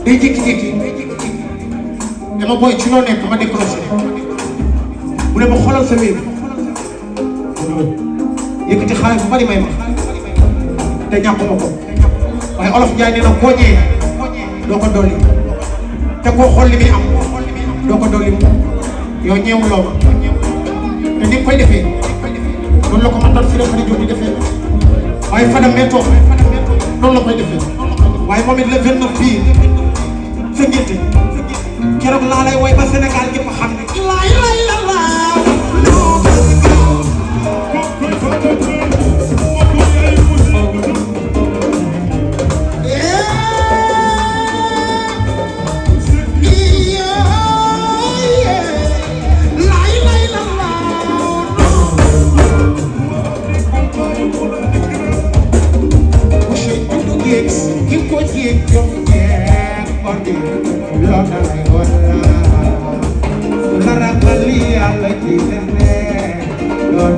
day jékki-jékki dama booy ci loo nekk ma décroché mu ne ma xoolal sa wér yëkkati xaalis bu bari may ma te ñàkkuma ko waaye olof Njaay nee na boo ñëwee doo ko dolli te koo xool li muy am doo ko dolli yow ñeewuloo ma te ni nga koy defee noonu la ko ma doon fi rek jóg di defee waaye Fadam mee toog noonu la koy defee waaye moom it le 29 bii sa ngénte keroog laa lay woy ba Sénégal gi ma xam ne laay lay la laa Lord,